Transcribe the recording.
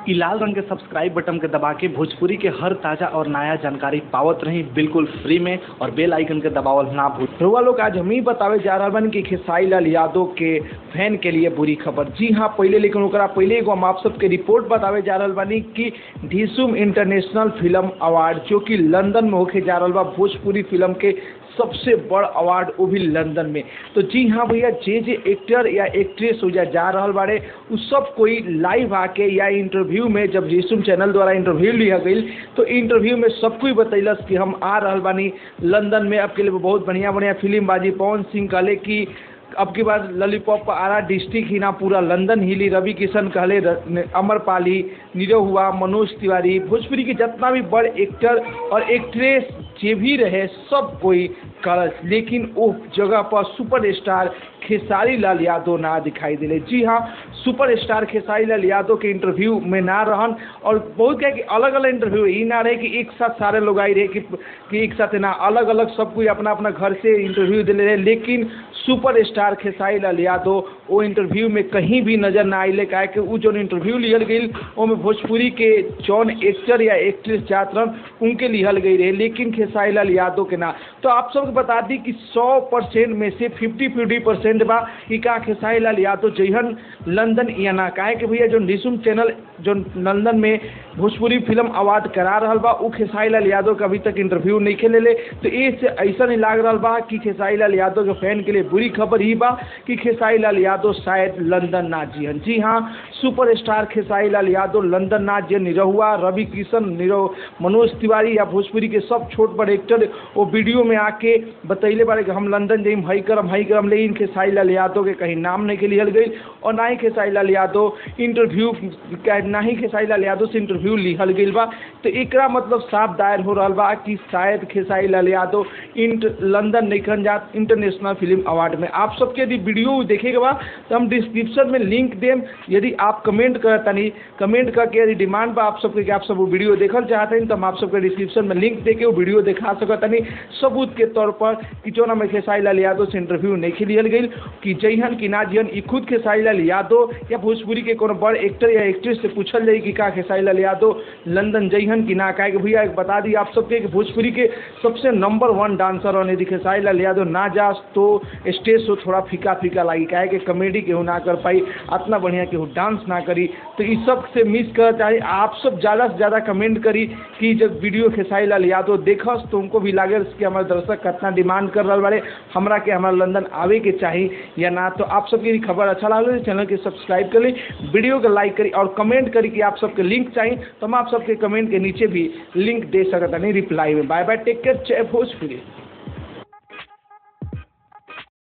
इ लाल रंग के सब्सक्राइब बटन के दबा के भोजपुरी के हर ताजा और नया जानकारी पावत रही बिल्कुल फ्री में और बेल आइकन के दबावल ना भूल। रउआ लोग आज हम ही बतावे जा रहा बानी कि खेसारी लाल यादव के फैन के लिए बुरी खबर। जी हाँ, पहले लेकिन ओकरा पहले एगो हम आप सबके रिपोर्ट बतावे जा रहा बानी कि ढिसुम इंटरनेशनल फिल्म अवार्ड जो कि लंदन में होके जा रहा बा, भोजपुरी फिल्म के सबसे बड़ अवार्ड वो भी लंदन में। तो जी हाँ भैया, जे एक्टर या एक्ट्रेस हो जा रहा बाड़े उ सब कोई लाइव आके या इंटरव्यू में, जब ढिसुम चैनल द्वारा इंटरव्यू लिया गई तो इंटरव्यू में सब कोई बतैलस कि हम आ रहा बानी लंदन में, आपके लिए बहुत बढ़िया बढ़िया फिल्म बाजी। पवन सिंह कहले कि अब की बार लॉलीपॉप का आरा डिस्ट्रिक्ट ही ना पूरा लंदन हिली। रवि किशन कहले, अमरपाली, नीरव हुआ, मनोज तिवारी, भोजपुरी के जितना भी बड़ एक्टर और एक्ट्रेस जे भी रहे सब कोई करस, लेकिन वो जगह पर सुपरस्टार खेसारी लाल यादव ना दिखाई दिले। जी हाँ, सुपरस्टार खेसारी लाल यादव के इंटरव्यू में ना रहन और बहुत क्या कि अलग अलग इंटरव्यू ही ना रहे कि एक साथ सारे लोग आई रहे कि एक साथ ना, अलग अलग सब कोई अपना अपना घर से इंटरव्यू दिले रहे। लेकिन सुपरस्टार खेसारी लाल यादव वो इंटरव्यू में कहीं भी नजर ना आइले, काहे कि वो जो इंटरव्यू लियल गई में भोजपुरी के जौन एक्टर या एक्ट्रेस जात रहन उनके लिहल गई रहे, लेकिन खेसारी लाल यादव के ना। तो आप सबको बता दी कि 100% में से 50% बा कि का खेसारी लाल यादव जइहन लंदन या ना, काहे कि भैया जो ढिसुम चैनल जो लंदन में भोजपुरी फिल्म अवार्ड करा रहा बा वो खेसारी लाल यादव का अभी तक इंटरव्यू नहीं खेले ले। तो इससे ऐसा नहीं लाग रहा बा कि खेसारी लाल यादव के फैन के लिए बुरी खबर ही बा कि खेसारी लाल यादव शायद लंदन ना जियन। जी हाँ, सुपरस्टार खेसारी लाल यादव लंदन ना जियन। निरहुआ, रवि किशन, मनोज तिवारी या भोजपुरी के सब छोट बड़े एक्टर वो वीडियो में आके बतैले बारे कि हम लंदन जाइम, हई करम, लेकिन खेसारी लाल यादव के कहीं नाम नहीं के लिहल गई और ना ही खेसारी लाल यादव इंटरव्यू, ना ही खेसारी लाल यादव से इंटरव्यू लिहल गई बा। तो एकरा मतलब साफ दायर हो रहा बा कि शायद खेसारी लाल यादव लंदन नहीं खन जात इंटरनेशनल फिल्म अवार्ड में। आप सबके यदि वीडियो देखेगा बा तो हम डिस्क्रिप्शन में लिंक देम, यदि आप कमेंट करतनी, कमेंट करके यदि डिमांड बा आप सबके कि आप सब वो वीडियो देखल चाहते हैं तो हम आप सबके डिस्क्रिप्शन में लिंक देके वो वीडियो दिखा सकतनी सबूत के तौर पर कि जो ना मैं खेसारी लाल यादव से इंटरव्यू नहीं लिहल गई कि जइहन कि ना जियन। ई खुद खेसारी लाल यादव या भोजपुरी के कोनो बड़ एक्टर या एक्ट्रेस से पूछल जाए कि का खेसारी लाल यादव लंदन जइहन कि ना। काहे कि भैया बता दी आप सबके कि भोजपुरी के सबसे नंबर 1 डांसर और यदि खेसारी लाल यादव ना जास तो स्टेज शो थोड़ा फीका फीका लगी, काहे कि कॉमेडी केहू ना कर पाई, इतना बढ़िया केहू डांस ना करी। तो इस सब से मिस कर चाहे आप सब ज़्यादा से ज़्यादा कमेंट करी कि जब वीडियो खेसारी लाल यादव देखस तो उनको भी लगे कि हमारे दर्शक कितना डिमांड कर रहा बारे हमरा के हमारा लंदन आवे के चाहिए या ना। तो आप सबकी खबर अच्छा लगे चैनल के सब्सक्राइब कर ली, वीडियो को लाइक करी और कमेंट करी कि आप सबके लिंक चाहिए तो हम आप सबके कमेंट के नीचे भी लिंक दे सकता नहीं रिप्लाई में। बाय बाय, टेक केयर, जय भोजपुरी।